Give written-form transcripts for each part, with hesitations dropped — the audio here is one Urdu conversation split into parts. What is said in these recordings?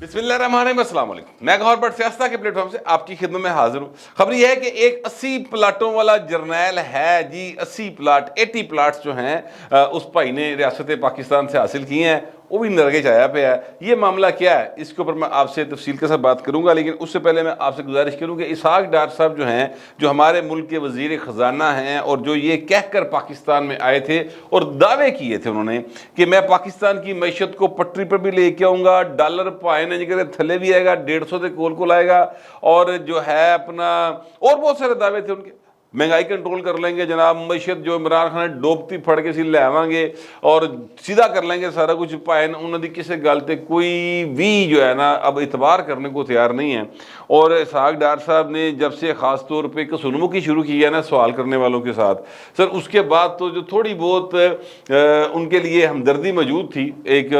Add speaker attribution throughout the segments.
Speaker 1: بسم اللہ الرحمن الرحیم، السلام علیکم۔ میں گوہر بٹ سیاستہ کے پلیٹ فارم سے آپ کی خدمت میں حاضر ہوں۔ خبر یہ ہے کہ ایک 80 پلاٹوں والا جرنیل ہے جی، 80 پلاٹ 80 پلاٹس جو ہیں اس بھائی نے ریاست پاکستان سے حاصل کیے ہیں، وہ بھی نرگے چایا پہ ہے۔ یہ معاملہ کیا ہے اس کے اوپر میں آپ سے تفصیل کے ساتھ بات کروں گا، لیکن اس سے پہلے میں آپ سے گزارش کروں کہ اسحاق ڈار صاحب جو ہیں، جو ہمارے ملک کے وزیر خزانہ ہیں اور جو یہ کہہ کر پاکستان میں آئے تھے اور دعوے کیے تھے انہوں نے کہ میں پاکستان کی معیشت کو پٹری پر بھی لے کے آؤں گا، ڈالر پائے جگہ تھلے بھی آئے گا، 150 سے کول کو لائے گا، اور جو ہے اپنا اور بہت سارے دعوے تھے ان کے، مہنگائی کنٹرول کر لیں گے جناب، معیشت جو عمران خان ڈوبتی پھڑ کے سی لے آویں گے اور سیدھا کر لیں گے سارا کچھ پائے انہوں نے کسی گل تے کوئی بھی جو ہے نا اب اعتبار کرنے کو تیار نہیں ہے۔ اور اسحاق ڈار صاحب نے جب سے خاص طور پہ سنمکھی شروع کی ہے نا سوال کرنے والوں کے ساتھ سر، اس کے بعد تو جو تھوڑی بہت ان کے لیے ہمدردی موجود تھی، ایک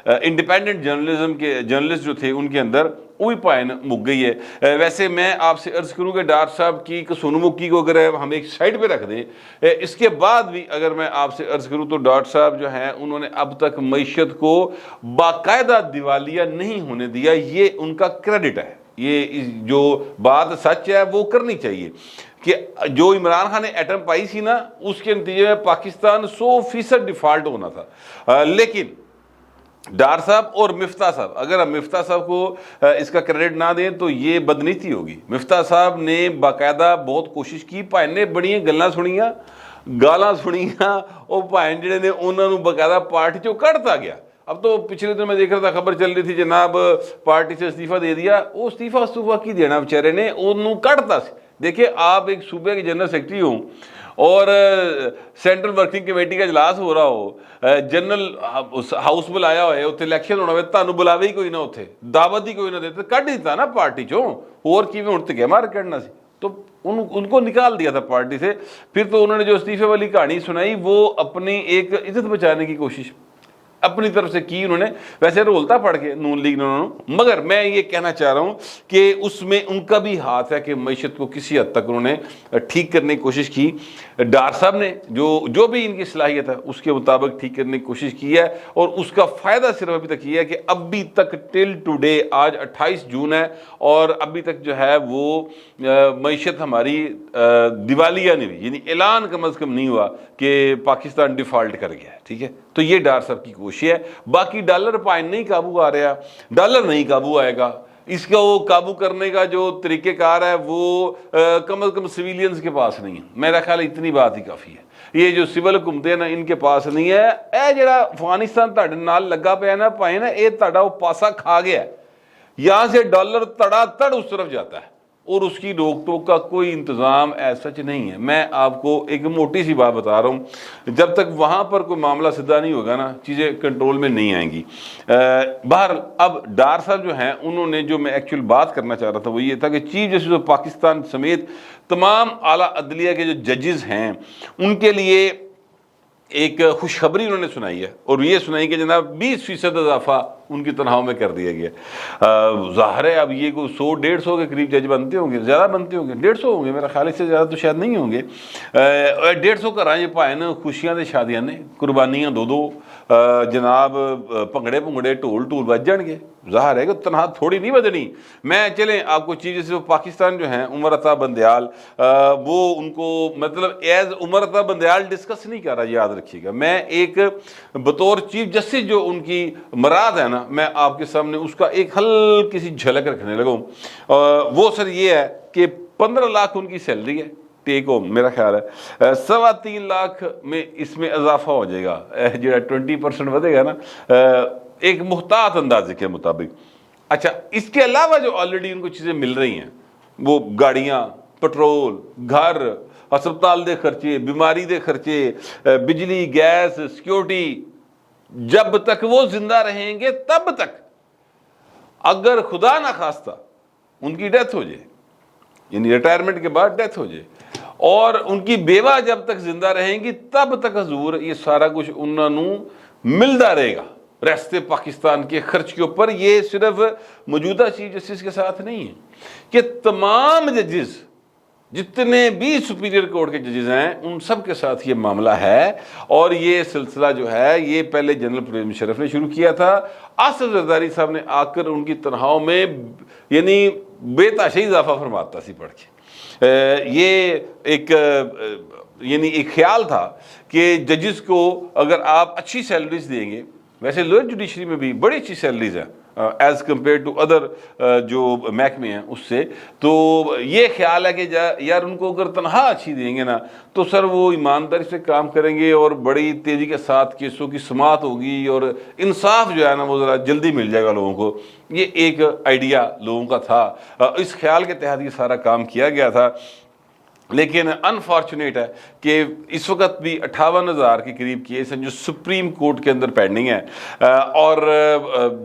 Speaker 1: انڈیپینڈنٹ جرنلزم کے جرنلسٹ جو تھے ان کے اندر، وہی پائن مک گئی ہے۔ ویسے میں آپ سے عرض کروں کہ ڈار صاحب کی سونمکھی کو اگر ہم ایک سائڈ پہ رکھ دیں، اس کے بعد بھی اگر میں آپ سے عرض کروں تو ڈار صاحب جو ہیں انہوں نے اب تک معیشت کو باقاعدہ دیوالیہ نہیں ہونے دیا، یہ ان کا کریڈٹ ہے۔ یہ جو بات سچ ہے وہ کرنی چاہیے کہ جو عمران خان نے ایٹم پائی سی نا، اس کے نتیجے میں پاکستان 100% ڈیفالٹ ہونا تھا، لیکن ڈار صاحب اور مفتاح صاحب، اگر ہم مفتاح صاحب کو اس کا کریڈٹ نہ دیں تو یہ بدنیتی ہوگی۔ مفتاح صاحب نے باقاعدہ بہت کوشش کی، بھائی نے بڑی گلاں سنیاں، گالاں سنیاں، اور بھائی جڑے نے انہوں نے باقاعدہ پارٹی چوں کڑتا گیا۔ اب تو پچھلے دن میں دیکھ رہا تھا، خبر چل رہی تھی جناب پارٹی سے استعفیٰ دے دیا، وہ استعفیٰ کی دینا بیچارے نے، انہوں کڑتا سی۔ دیکھیں آپ ایک صوبے کے جنرل سیکرٹری ہوں اور سینٹرل ورکنگ کمیٹی کا اجلاس ہو رہا ہو، جنرل ہاؤس بلایا ہوئے، اتنے الیکشن ہونا ہوئے، تانوں بلاوے ہی کوئی نہ ہوتے، دعوت ہی کوئی نہ دیتے، کٹ دیتا نا پارٹی چوں، اور کی میں اٹھتے گیا مار کرنا سی، تو ان کو نکال دیا تھا پارٹی سے۔ پھر تو انہوں نے جو استعفے والی کہانی سنائی وہ اپنی ایک عزت بچانے کی کوشش اپنی طرف سے کی انہوں نے، ویسے رولتا پڑھ کے نون لیگ نے انہوں نے، مگر میں یہ کہنا چاہ رہا ہوں کہ اس میں ان کا بھی ہاتھ ہے کہ معیشت کو کسی حد تک انہوں نے ٹھیک کرنے کی کوشش کی۔ ڈار صاحب نے جو بھی ان کی صلاحیت ہے اس کے مطابق ٹھیک کرنے کی کوشش کی ہے، اور اس کا فائدہ صرف ابھی تک یہ ہے کہ ابھی تک ٹل ٹوڈے، آج 28 جون ہے، اور ابھی تک جو ہے وہ معیشت ہماری دیوالیہ نہیں ہوئی، یعنی اعلان کم از کم نہیں ہوا کہ پاکستان ڈیفالٹ کر گیا ہے، ٹھیک ہے۔ تو یہ ڈار صاحب کی کوشش ہے۔ باقی ڈالر پائن نہیں قابو آ رہا، ڈالر نہیں قابو آئے گا، اس کا وہ قابو کرنے کا جو طریقہ کار ہے وہ کم از کم سویلینز کے پاس نہیں ہے۔ میرا خیال ہے اتنی بات ہی کافی ہے، یہ جو سول حکومتیں نا ان کے پاس نہیں ہے۔ اے جڑا افغانستان تہاڈے نال لگا پیا نا پائے نا، اے تہاڈا وہ پاسا کھا گیا ہے، یہاں سے ڈالر تڑا تڑ اس طرف جاتا ہے، اور اس کی روک ٹوک کا کوئی انتظام ایسا سچ نہیں ہے۔ میں آپ کو ایک موٹی سی بات بتا رہا ہوں، جب تک وہاں پر کوئی معاملہ سدھا نہیں ہوگا نا، چیزیں کنٹرول میں نہیں آئیں گی۔ بہرحال اب ڈار صاحب جو ہیں انہوں نے، جو میں ایکچوئل بات کرنا چاہ رہا تھا وہ یہ تھا کہ چیف جسٹس آف پاکستان سمیت تمام اعلیٰ عدلیہ کے جو ججز ہیں ان کے لیے ایک خوشخبری انہوں نے سنائی ہے، اور یہ سنائی کہ جناب 20% اضافہ ان کی تنخواہوں میں کر دیا گیا۔ ظاہر ہے اب یہ کوئی 100-150 کے قریب جج بنتے ہوں گے، زیادہ بنتے ہوں گے، 150 ہوں گے میرا خیال، اس سے زیادہ تو شاید نہیں ہوں گے۔ 150 کرائیں یہ پائے نا، خوشیاں دے شادیاں نے، قربانیاں دو جناب، پنگڑے ٹول بج جان گے، ظاہر ہے کہ تنہا تھوڑی نہیں بدنی۔ میں چلیں آپ کو چیز جیسے پاکستان جو ہیں عمر عطا بندیال، وہ ان کو مطلب ایز عمر عطا بندیال ڈسکس نہیں کر رہا، یاد رکھیے گا، میں ایک بطور چیف جسٹس جو ان کی مراد ہے نا، میں آپ کے سامنے اس کا ایک ہلکی سی جھلک رکھنے لگا ہوں۔ وہ سر یہ ہے کہ 15 لاکھ ان کی سیلری ہے ٹیک ہوم، میرا خیال ہے 3.25 لاکھ میں اس میں اضافہ ہو جائے گا، جو 20% ودے گا نا ایک محتاط اندازے کے مطابق۔ اچھا، اس کے علاوہ جو آلریڈی ان کو چیزیں مل رہی ہیں، وہ گاڑیاں، پٹرول، گھر، ہسپتال دے خرچے، بیماری دے خرچے، بجلی، گیس، سیکیورٹی، جب تک وہ زندہ رہیں گے تب تک، اگر خدا نہ خواستہ ان کی ڈیتھ ہو جائے، یعنی ریٹائرمنٹ کے بعد ڈیتھ ہو جائے، اور ان کی بیوہ جب تک زندہ رہیں گی تب تک حضور یہ سارا کچھ انہوں نے ملتا رہے گا ریاست پاکستان کے خرچ کے اوپر۔ یہ صرف موجودہ چیف جسٹس کے ساتھ نہیں ہے کہ تمام ججز جتنے بھی سپیریئر کورٹ کے ججز ہیں ان سب کے ساتھ یہ معاملہ ہے، اور یہ سلسلہ جو ہے یہ پہلے جنرل پرویز مشرف نے شروع کیا تھا، آصف زرداری صاحب نے آ کر ان کی تنخواہوں میں یعنی بے تحاشی اضافہ فرماتا سی پڑھ کے۔ یہ ایک یعنی ایک خیال تھا کہ ججز کو اگر آپ اچھی سیلریز دیں گے، ویسے لوئر جوڈیشری میں بھی بڑی اچھی سیلریز ہیں ایز کمپیئر ٹو ادر جو محکمے ہیں اس سے، تو یہ خیال ہے کہ یار ان کو اگر تنخواہ اچھی دیں گے نا تو سر وہ ایمانداری سے کام کریں گے اور بڑی تیزی کے ساتھ کیسوں کی سماعت ہوگی اور انصاف جو ہے نا وہ ذرا جلدی مل جائے گا لوگوں کو۔ یہ ایک آئیڈیا لوگوں کا تھا، اس خیال کے تحت یہ سارا کام کیا گیا تھا۔ لیکن انفارچونیٹ ہے کہ اس وقت بھی 58,000 کے قریب کیس ہیں جو سپریم کورٹ کے اندر پینڈنگ ہیں، اور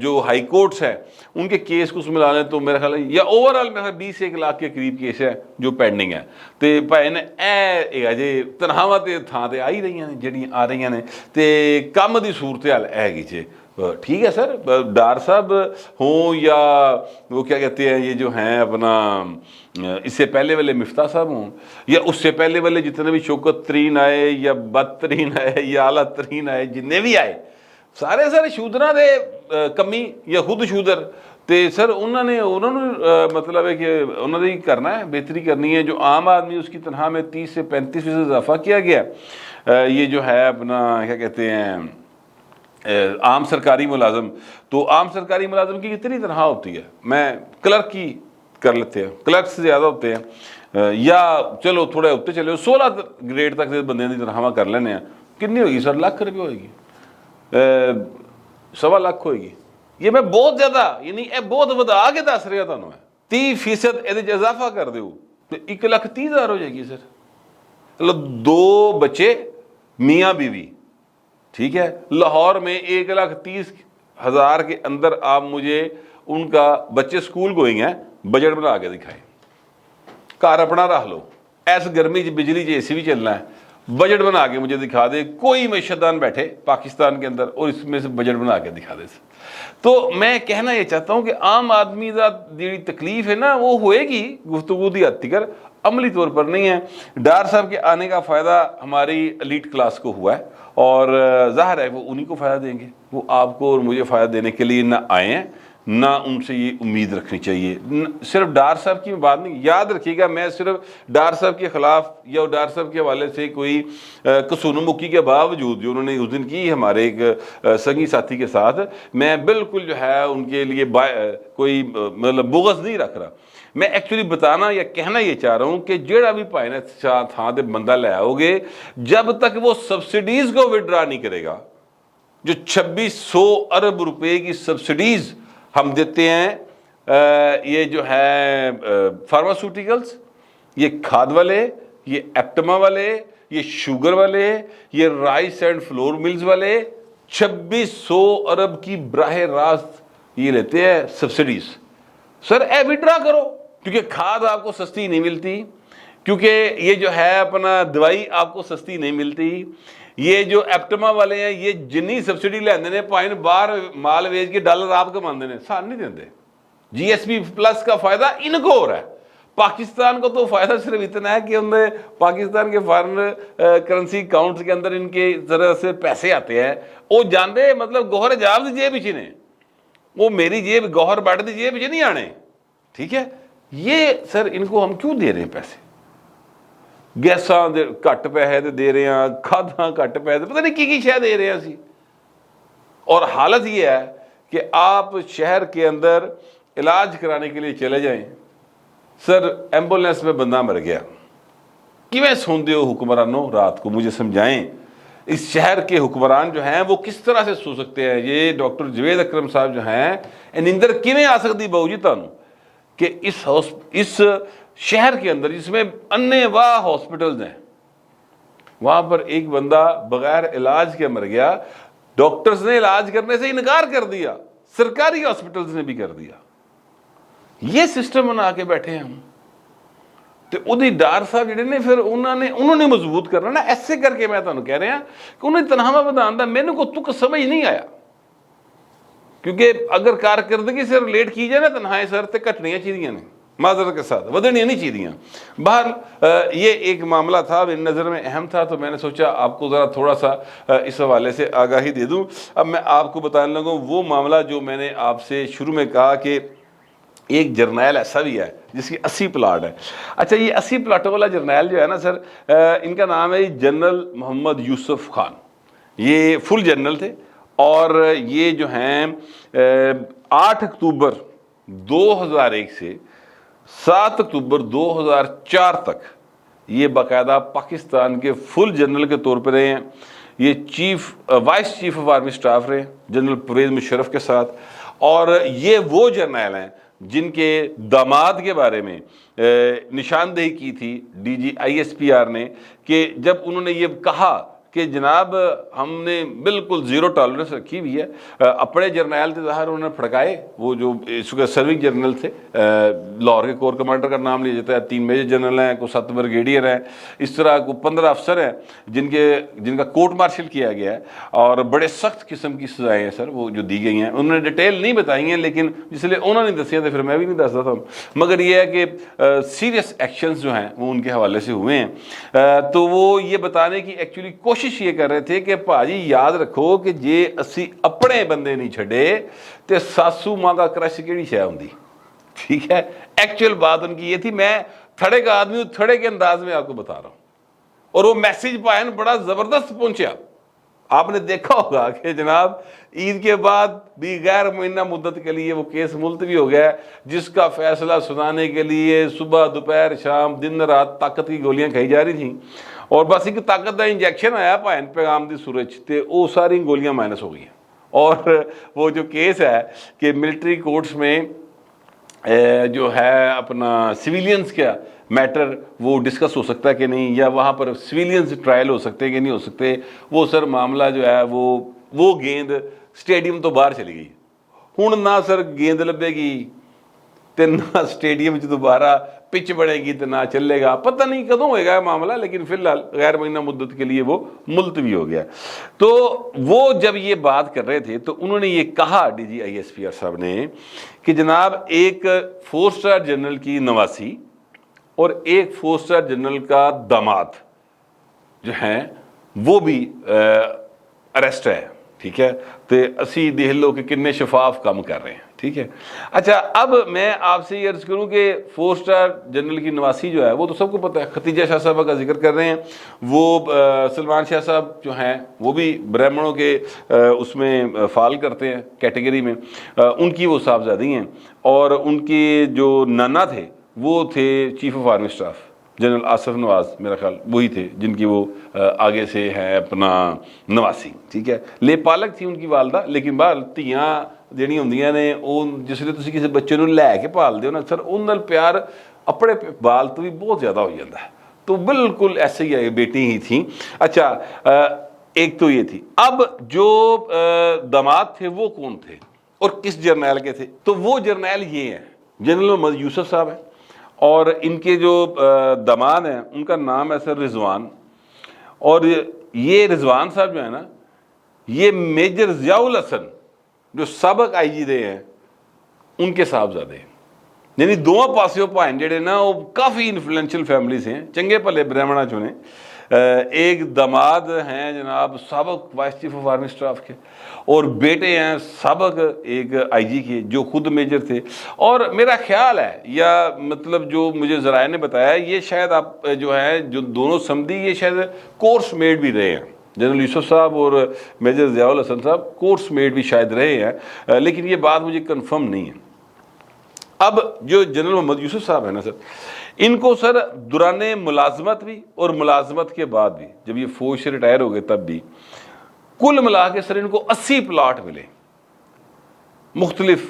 Speaker 1: جو ہائی کورٹس ہیں ان کے کیس کو اس میں لانے تو میرے خیال ہے یا اوورآل میرے خیال 21 لاکھ کے قریب کیس ہیں جو پینڈنگ ہیں۔ تو بھائی نے جی تنخواہ تے تھان تے آئی رہی ہیں جڑیاں آ رہی ہیں تے کم دی صورتحال ہے گی جی۔ ٹھیک ہے سر، ڈار صاحب ہوں یا وہ کیا کہتے ہیں یہ جو ہیں اپنا اس سے پہلے والے مفتاح صاحب ہوں یا اس سے پہلے والے جتنے بھی شوکت ترین آئے یا بدترین آئے یا اعلیٰ ترین آئے جتنے بھی آئے سارے شودراں دے کمی یا خود شودر تے سر انہوں نے مطلب ہے کہ انہوں نے کرنا ہے، بہتری کرنی ہے۔ جو عام آدمی اس کی تنخواہ میں 30 سے 35% اضافہ کیا گیا، یہ جو ہے اپنا کیا کہتے ہیں عام سرکاری ملازم، تو عام سرکاری ملازم کی کتنی تنخواہ ہوتی ہے؟ میں کلرک کی کر لیتے ہیں، کلرک سے زیادہ ہوتے ہیں، یا چلو تھوڑے ہوتے چلے 16 گریڈ تک بندے کی تنخواہ کر لینے ہیں، کنی ہوگی سر؟ لاکھ روپے ہوئے گی، 1.25 لاکھ ہوئے گی۔ یہ میں بہت زیادہ یعنی بہت ودا کے دس رہا تمہیں 30% یہ اضافہ کر دو تو 1,30,000 ہو جائے گی سر۔ مطلب 2 بچے میاں بیوی، ٹھیک ہے، لاہور میں 1,30,000 کے اندر آپ مجھے ان کا بچے سکول گوئنگ ہیں بجٹ بنا کے دکھائیں، کار اپنا رہ لو، ایس گرمی بجلی اے سی بھی چلنا ہے، بجٹ بنا کے مجھے دکھا دے، کوئی معیشتدان بیٹھے پاکستان کے اندر اور اس میں سے بجٹ بنا کے دکھا دے۔ تو میں کہنا یہ چاہتا ہوں کہ عام آدمی کا جی تکلیف ہے نا وہ ہوئے گی گفتگو دی حد تک، عملی طور پر نہیں ہے۔ ڈار صاحب کے آنے کا فائدہ ہماری ایلیٹ کلاس کو ہوا ہے، اور ظاہر ہے وہ انہی کو فائدہ دیں گے، وہ آپ کو اور مجھے فائدہ دینے کے لیے نہ آئے ہیں، نہ ان سے یہ امید رکھنی چاہیے۔ صرف ڈار صاحب کی بات نہیں، یاد رکھیے گا میں صرف ڈار صاحب کے خلاف یا ڈار صاحب کے حوالے سے کوئی کسونمکی کے باوجود جو انہوں نے اس دن کی ہمارے ایک سنگی ساتھی کے ساتھ، میں بالکل جو ہے ان کے لیے کوئی مطلب بغض نہیں رکھ رہا۔ میں ایکچولی بتانا یا کہنا یہ چاہ رہا ہوں کہ جیڑا بھی پائے نا تھان تے بندہ لے آؤ گے، جب تک وہ سبسڈیز کو وڈرا نہیں کرے گا، جو 2600 ارب روپے کی سبسڈیز ہم دیتے ہیں، یہ جو ہے فارماسیوٹیکلز، یہ کھاد والے، یہ ایپٹما والے، یہ شوگر والے، یہ رائس اینڈ فلور ملز والے 2600 ارب کی براہ راست یہ لیتے ہیں سبسڈیز۔ سر وڈرا کرو، کیونکہ کھاد آپ کو سستی نہیں ملتی، کیونکہ یہ جو ہے اپنا دوائی آپ کو سستی نہیں ملتی، یہ جو ایپٹما والے ہیں یہ جنی سبسڈی لیندے نے پائن باہر مال ویچ کے ڈالر آپ کماندے نے، سان نہیں دیندے۔ جی ایس پی پلس کا فائدہ ان کو ہو رہا ہے، پاکستان کو تو فائدہ صرف اتنا ہے کہ انہیں پاکستان کے فارن کرنسی اکاؤنٹس کے اندر ان کے ذرا سے پیسے آتے ہیں، وہ جاندے مطلب گوہر جاب دی جیب پیچھے نے، وہ میری جیب گوہر بٹ دی جیب پیچھے نہیں آنے، ٹھیک ہے۔ یہ سر ان کو ہم کیوں دے رہے ہیں پیسے؟ گیساں گھٹ پیسے دے رہے ہیں، کھاداں گھٹ پیسے، پتہ نہیں کی شے دے رہے ہیں اسی، اور حالت یہ ہے کہ آپ شہر کے اندر علاج کرانے کے لیے چلے جائیں، سر ایمبولینس میں بندہ مر گیا، کیویں سوندے ہو حکمرانوں رات کو؟ مجھے سمجھائیں، اس شہر کے حکمران جو ہیں وہ کس طرح سے سو سکتے ہیں؟ یہ ڈاکٹر جوید اکرم صاحب جو ہیں نیندر کیویں آ سکتی بہو جی تانوں کہ اس شہر کے اندر جس میں انے واہ ہاسپٹلز ہیں، وہاں پر ایک بندہ بغیر علاج کے مر گیا، ڈاکٹرز نے علاج کرنے سے انکار کر دیا، سرکاری ہاسپٹلز نے بھی کر دیا۔ یہ سسٹم بنا کے بیٹھے ہیں ہم، تو ادھی ڈار صاحب جڑے نے پھر انہوں نے مضبوط کرنا نا، ایسے کر کے میں تمہیں کہہ رہا ہوں کہ انہیں تنخواہ بدھان دا میرے کو تک سمجھ نہیں آیا، کیونکہ اگر کارکردگی سے ریلیٹ کی جائے نا تنخواہیں سر تے کٹنیاں چاہیے نے، معذرت کے ساتھ ودنیاں نہیں چیدیاں. بہرحال یہ ایک معاملہ تھا میری نظر میں اہم تھا، تو میں نے سوچا آپ کو ذرا تھوڑا سا اس حوالے سے آگاہی دے دوں. اب میں آپ کو بتانے لگا وہ معاملہ جو میں نے آپ سے شروع میں کہا کہ ایک جرنیل ایسا بھی ہے جس کی 80 پلاٹ ہے. اچھا یہ 80 پلاٹوں والا جرنیل جو ہے نا سر، ان کا نام ہے جنرل محمد یوسف خان. یہ فل جنرل تھے اور یہ جو ہیں 8 اکتوبر 2001 سے 7 اکتوبر 2004 تک یہ باقاعدہ پاکستان کے فل جنرل کے طور پہ رہے ہیں. یہ vice chief of army staff رہے جنرل پرویز مشرف کے ساتھ. اور یہ وہ جرنیل ہیں جن کے داماد کے بارے میں نشاندہی کی تھی ڈی جی ISPR نے، کہ جب انہوں نے یہ کہا کہ جناب ہم نے بالکل زیرو ٹالرنس رکھی ہوئی ہے. اپنے جرنیل تھے ظاہر انہوں نے پھڑکائے، وہ جو اس کے سرونگ جرنل تھے، لاہور کے کور کمانڈر کا نام لیا جاتا ہے، 3 میجر جنرل ہیں، کوئی 7 بریگیڈیئر ہیں، اس طرح کو 15 افسر ہیں جن کا کورٹ مارشل کیا گیا ہے، اور بڑے سخت قسم کی سزائیں ہیں سر وہ جو دی گئی ہیں. انہوں نے ڈیٹیل نہیں بتائی ہیں، لیکن جس لیے انہوں نے دسیا تھا پھر میں بھی نہیں دستا تھا، مگر یہ ہے کہ سیریس ایکشنز جو ہیں وہ ان کے حوالے سے ہوئے ہیں. تو وہ یہ بتانے کی ایکچولی کوشش یہ کر رہے تھے کہ بھاجی یاد رکھو کہ جے اسی اپنے بندے نہیں چھڑے تے ساسو ماں کا کرش کیڑی شے ہوندی. ٹھیک ہے، ایکچوئل بات ان کی یہ تھی. میں تھڑے کا آدمی ہوں، تھڑے کے انداز میں آپ کو بتا رہا ہوں، اور وہ میسیج پائن بڑا زبردست پہنچیا. آپ نے دیکھا ہوگا کہ جناب عید کے بعد بھی غیر مہینہ مدت کے لیے وہ کیس ملتوی ہو گیا ہے، جس کا فیصلہ سنانے کے لیے صبح دوپہر شام دن رات طاقت کی گولیاں کھائی جا رہی تھیں، اور بس ایک طاقت کا انجیکشن آیا پائن پیغام دی سورج تے وہ ساری گولیاں مائنس ہو گئی ہیں. اور وہ جو کیس ہے کہ ملٹری کورٹس میں جو ہے اپنا سویلینز کا میٹر وہ ڈسکس ہو سکتا ہے کہ نہیں، یا وہاں پر سویلینز ٹرائل ہو سکتے کہ نہیں ہو سکتے، وہ سر معاملہ جو ہے وہ گیند سٹیڈیم تو باہر چلی گئی. ہن نہ سر گیند لبے گی تے نہ سٹیڈیم دوبارہ پچ بڑھے گی تو نہ چلے گا. پتہ نہیں کدوں ہوئے گا معاملہ، لیکن فی الحال غیر مہینہ مدت کے لیے وہ ملتوی ہو گیا. تو وہ جب یہ بات کر رہے تھے تو انہوں نے یہ کہا ڈی جی ISPR صاحب نے کہ جناب ایک 4 سٹار جنرل کی نواسی اور ایک 4 سٹار جنرل کا داماد جو ہیں وہ بھی اریسٹ ہے. ٹھیک ہے، تو اسی دیکھ لو کہ کتنے شفاف کام کر رہے ہیں. ٹھیک ہے. اچھا اب میں آپ سے یہ عرض کروں کہ 4 سٹار جنرل کی نواسی جو ہے وہ تو سب کو پتہ ہے، ختیجہ شاہ صاحبہ کا ذکر کر رہے ہیں. وہ سلمان شاہ صاحب جو ہیں وہ بھی برہمنوں کے اس میں فال کرتے ہیں کیٹیگری میں، ان کی وہ صاحبزادی ہیں، اور ان کے جو نانا تھے وہ تھے chief of army staff general Asif Nawaz, میرا خیال وہی تھے جن کی وہ آگے سے ہے اپنا نواسی. ٹھیک ہے، لے پالک تھی ان کی والدہ، لیکن بہرحال تیاں جہڑیاں ہوندیاں نے وہ جس لیے تسی کسی بچے نوں لے کے پال دیو نا سر، ان نال پیار اپنے بال تو بھی بہت زیادہ ہو جاتا ہے. تو بالکل ایسے ہی ہے، بیٹی ہی تھیں. اچھا ایک تو یہ تھی. اب جو داماد تھے وہ کون تھے اور کس جرنیل کے تھے؟ تو وہ جرنیل یہ ہیں، جنرل محمد یوسف صاحب ہیں، اور ان کے جو داماد ہیں ان کا نام ہے سر رضوان. اور یہ رضوان صاحب جو ہے نا، یہ میجر ضیاء الحسن جو سابق IG رہے ہیں ان کے صاحبزادے ہیں. یعنی دونوں پاسوں پائن جڑے نا وہ کافی انفلوئنشل فیملیز ہیں، چنگے بھلے برہمنا چنے. ایک داماد ہیں جناب سابق vice chief of army staff کے، اور بیٹے ہیں سابق ایک IG کے جو خود میجر تھے. اور میرا خیال ہے، یا مطلب جو مجھے ذرائع نے بتایا، یہ شاید آپ جو ہے جو دونوں سمدھی یہ شاید کورس میٹ بھی رہے ہیں. جنرل یوسف صاحب اور میجر ضیاء الحسن صاحب کورس میٹ بھی شاید رہے ہیں، لیکن یہ بات مجھے کنفرم نہیں ہے. اب جو جنرل محمد یوسف صاحب ہیں نا سر، ان کو سر دوران ملازمت بھی اور ملازمت کے بعد بھی، جب یہ فوج سے ریٹائر ہو گئے تب بھی، کل ملا کے سر ان کو 80 پلاٹ ملے مختلف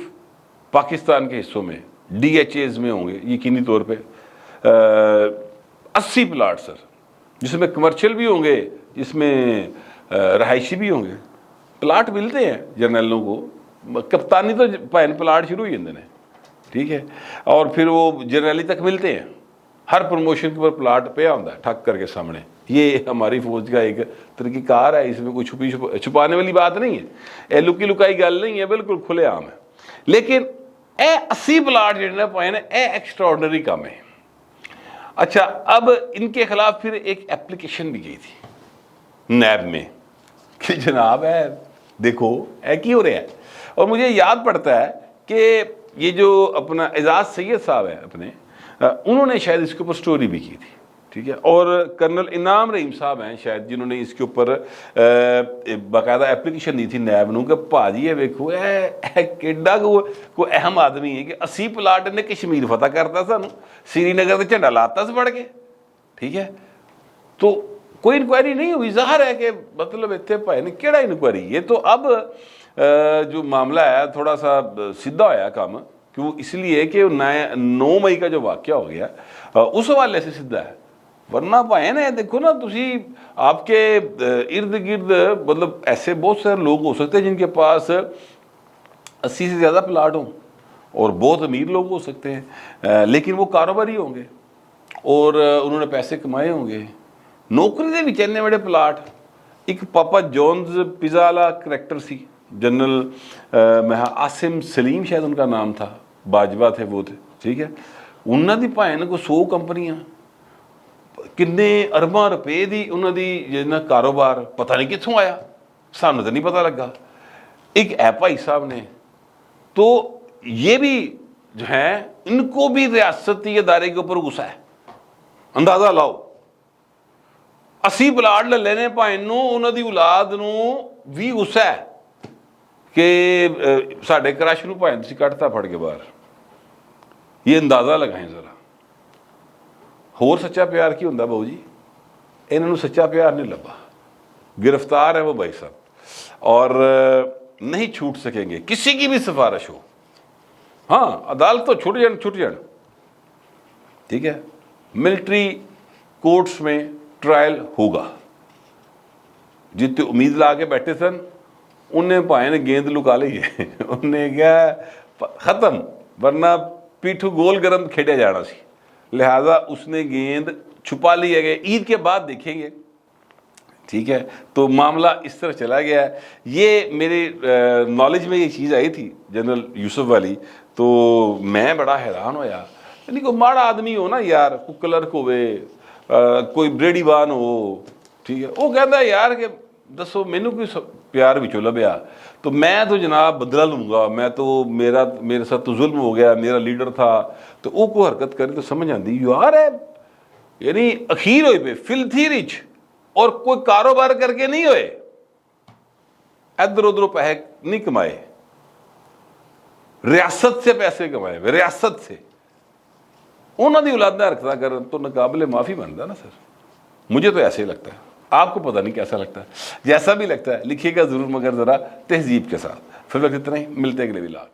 Speaker 1: پاکستان کے حصوں میں. DHAs میں ہوں گے یقینی طور پہ 80 پلاٹ سر، جس میں کمرشل بھی ہوں گے، جس میں رہائشی بھی ہوں گے. پلاٹ ملتے ہیں جرنیلوں کو، کپتانی تو پہن پلاٹ شروع ہی جاندے نے. ٹھیک ہے، اور پھر وہ جرنیلی تک ملتے ہیں. ہر پروموشن کے اوپر پلاٹ پہ آتا ہے ٹھک کر کے سامنے. یہ ہماری فوج کا ایک طریقہ کار ہے، اس میں کوئی چھپانے والی بات نہیں ہے، لکی لکائی گل نہیں ہے، بالکل کھلے عام ہے. لیکن اے 80 پلاٹ جڑنے پائے نا اے ایکسٹراڈنری کام ہے. اچھا اب ان کے خلاف پھر ایک اپلیکیشن بھی گئی تھی نیب میں کہ جناب ہے دیکھو اے کی ہو رہا ہے. اور مجھے یاد پڑتا ہے کہ یہ جو اپنا اعزاز سید صاحب ہے اپنے, انہوں نے شاید اس کے اوپر سٹوری بھی کی تھی, ٹھیک ہے, اور کرنل انعام رحیم صاحب ہیں شاید جنہوں نے اس کے اوپر باقاعدہ اپلیکیشن دی تھی نیب نو کہ پاجی ہے ویکھو کیڈا کوئی اہم آدمی ہے کہ 80 پلاٹ نے کشمیر فتح کرتا سانو, سری نگر تے جھنڈا لاتا سے پڑھ کے, ٹھیک ہے. تو کوئی انکوائری نہیں ہوئی. ظاہر ہے کہ مطلب اتنے پائے نے کیڑا انکوائری. یہ تو اب جو معاملہ ہے تھوڑا سا سیدھا ہویا کام, کیوں اس لیے کہ 9 مئی کا جو واقعہ ہو گیا اس حوالے سے سیدھا ہے. ورنہ پائے نا دیکھو نا تسی آپ کے ارد گرد مطلب ایسے بہت سارے لوگ ہو سکتے ہیں جن کے پاس 80 سے زیادہ پلاٹ ہوں, اور بہت امیر لوگ ہو سکتے ہیں, لیکن وہ کاروباری ہوں گے اور انہوں نے پیسے کمائے ہوں گے. نوکری دے وچ اننے بڑے پلاٹ. ایک پاپا جونز پیزا والا کریکٹر سی, جنرل عاصم سلیم شاید ان کا نام تھا, باجوہ تھے وہ تھے, ٹھیک ہے. انہوں دی پائے نا کوئی 100 کمپنیاں, کنے ارباں روپے دی انہوں دی جنا کاروبار, پتہ نہیں کتوں آیا, سانوں تو نہیں پتہ لگا. ایک ہے بھائی صاحب نے, تو یہ بھی جو ہیں ان کو بھی ریاستی ادارے کے اوپر غصہ ہے. اندازہ لاؤ 80 پلاٹ لے لینے پائیں نو, انہوں دی اولاد نو بھی غصہ ہے کہ ساڈے کرش نو پائیں تسی کٹتا پھڑ کے باہر. یہ اندازہ لگائیں ذرا. ہور سچا پیار کی ہوندا بہو جی, انہوں سچا پیار نہیں لبا. گرفتار ہے وہ بھائی صاحب, اور نہیں چھوٹ سکیں گے کسی کی بھی سفارش ہو. ہاں عدالت تو چھوٹ جان, ٹھیک ہے. ملٹری کورٹس میں ٹرائل ہوگا. جتنے امید لا کے بیٹھے سن انہیں پائے نے گیند لکا لی ہے, انہیں کیا ختم, ورنہ پیٹھو گول گرم کھیڑیا جانا سی, لہذا اس نے گیند چھپا لی ہے. عید کے بعد دیکھیں گے, ٹھیک ہے. تو معاملہ اس طرح چلا گیا ہے. یہ میرے نالج میں یہ چیز آئی تھی جنرل یوسف والی, تو میں بڑا حیران ہویا. یعنی کوئی ماڑا آدمی ہو نا یار, کوئی کلرک ہوئے, کوئی بریڈی وان ہو, ٹھیک ہے, وہ کہتا ہے یار کہ دسو مینوں کوئی پیار وچوں لبیا تو میں تو جناب بدلہ لوں گا, میں تو میرے ساتھ تو ظلم ہو گیا, میرا لیڈر تھا, تو وہ کوئی حرکت کرے تو سمجھ آتی یار ہے. یعنی اخیر ہوئے پہ فلتھی رچ, اور کوئی کاروبار کر کے نہیں ہوئے, ادھر ادھر پیسے نہیں کمائے, ریاست سے پیسے کمائے, ریاست سے. انہوں نے اولادیں حرکت کرن تو ناقابل معافی بنتا نا سر. مجھے تو ایسے ہی لگتا ہے, آپ کو پتہ نہیں کیسا لگتا ہے. جیسا بھی لگتا ہے لکھیے گا ضرور, مگر ذرا تہذیب کے ساتھ. پھر وقت اتنا ہی, ملتے اگلے ولاگ.